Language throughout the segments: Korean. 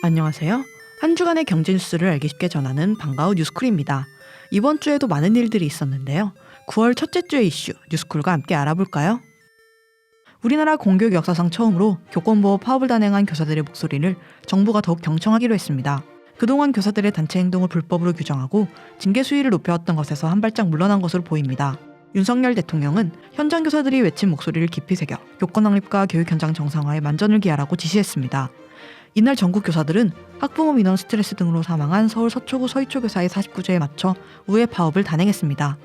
안녕하세요. 한 주간의 경제 뉴스를 알기 쉽게 전하는 반가운 뉴스쿨입니다. 이번 주에도 많은 일들이 있었는데요. 9월 첫째 주의 이슈 뉴스쿨과 함께 알아볼까요? 우리나라 공교육 역사상 처음으로 교권보호 파업을 단행한 교사들의 목소리를 정부가 더욱 경청하기로 했습니다. 그동안 교사들의 단체 행동을 불법으로 규정하고 징계 수위를 높여왔던 것에서 한 발짝 물러난 것으로 보입니다. 윤석열 대통령은 현장 교사들이 외친 목소리를 깊이 새겨 교권 확립과 교육 현장 정상화에 만전을 기하라고 지시했습니다. 이날 전국 교사들은 학부모 민원 스트레스 등으로 사망한 서울 서초구 서희초 교사의 49제에 맞춰 우회 파업을 단행했습니다.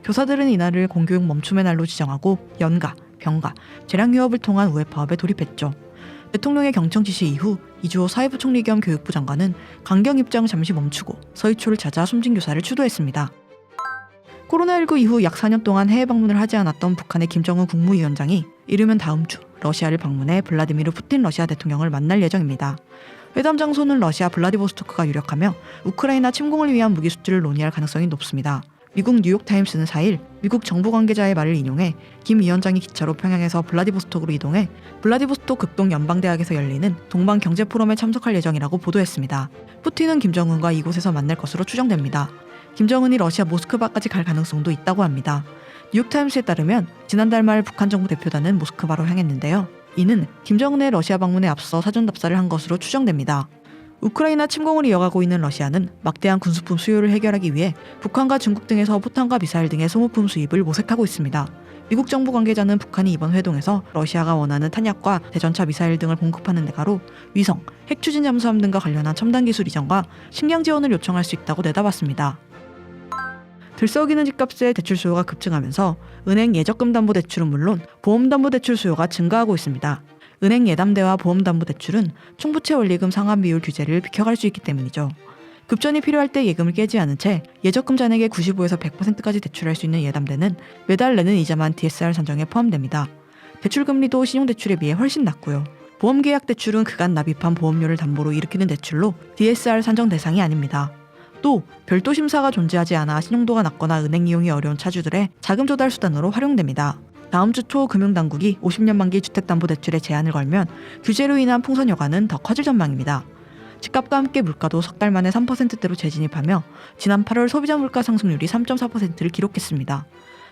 교사들은 이날을 공교육 멈춤의 날로 지정하고 연가, 병가, 재량휴업을 통한 우회 파업에 돌입했죠. 대통령의 경청 지시 이후 이주호 사회부 총리 겸 교육부 장관은 강경 입장을 잠시 멈추고 서희초를 찾아 숨진 교사를 추도했습니다. 코로나19 이후 약 4년 동안 해외 방문을 하지 않았던 북한의 김정은 국무위원장이 이르면 다음 주 러시아를 방문해 블라디미르 푸틴 러시아 대통령을 만날 예정입니다. 회담 장소는 러시아 블라디보스토크가 유력하며 우크라이나 침공을 위한 무기 수출을 논의할 가능성이 높습니다. 미국 뉴욕타임스는 4일 미국 정부 관계자의 말을 인용해 김 위원장이 기차로 평양에서 블라디보스톡으로 이동해 블라디보스톡 극동 연방대학에서 열리는 동방경제포럼에 참석할 예정이라고 보도했습니다. 푸틴은 김정은과 이곳에서 만날 것으로 추정됩니다. 김정은이 러시아 모스크바까지 갈 가능성도 있다고 합니다. 뉴욕타임스에 따르면 지난달 말 북한 정부 대표단은 모스크바로 향했는데요. 이는 김정은의 러시아 방문에 앞서 사전 답사를 한 것으로 추정됩니다. 우크라이나 침공을 이어가고 있는 러시아는 막대한 군수품 수요를 해결하기 위해 북한과 중국 등에서 포탄과 미사일 등의 소모품 수입을 모색하고 있습니다. 미국 정부 관계자는 북한이 이번 회동에서 러시아가 원하는 탄약과 대전차 미사일 등을 공급하는 대가로 위성, 핵 추진 잠수함 등과 관련한 첨단 기술 이전과 식량 지원을 요청할 수 있다고 내다봤습니다. 들썩이는 집값에 대출 수요가 급증하면서 은행 예적금담보대출은 물론 보험담보대출 수요가 증가하고 있습니다. 은행 예담대와 보험담보대출은 총부채 원리금 상환 비율 규제를 비켜갈 수 있기 때문이죠. 급전이 필요할 때 예금을 깨지 않은 채 예적금 잔액의 95에서 100%까지 대출할 수 있는 예담대는 매달 내는 이자만 DSR 산정에 포함됩니다. 대출금리도 신용대출에 비해 훨씬 낮고요. 보험계약 대출은 그간 납입한 보험료를 담보로 일으키는 대출로 DSR 산정 대상이 아닙니다. 또 별도 심사가 존재하지 않아 신용도가 낮거나 은행 이용이 어려운 차주들의 자금 조달 수단으로 활용됩니다. 다음 주 초 금융당국이 50년 만기 주택담보대출에 제한을 걸면 규제로 인한 풍선 여과는 더 커질 전망입니다. 집값과 함께 물가도 석 달 만에 3%대로 재진입하며 지난 8월 소비자 물가 상승률이 3.4%를 기록했습니다.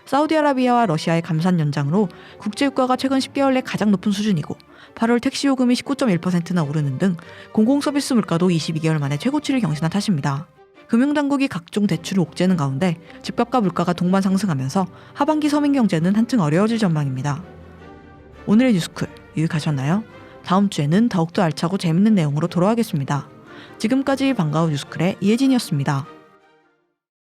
사우디아라비아와 러시아의 감산 연장으로 국제유가가 최근 10개월 내 가장 높은 수준이고 8월 택시 요금이 19.1%나 오르는 등 공공서비스 물가도 22개월 만에 최고치를 경신한 탓입니다. 금융당국이 각종 대출을 옥죄는 가운데 집값과 물가가 동반 상승하면서 하반기 서민 경제는 한층 어려워질 전망입니다. 오늘의 뉴스쿨 유익하셨나요? 다음 주에는 더욱더 알차고 재밌는 내용으로 돌아오겠습니다. 지금까지 반가운 뉴스쿨의 이혜진이었습니다.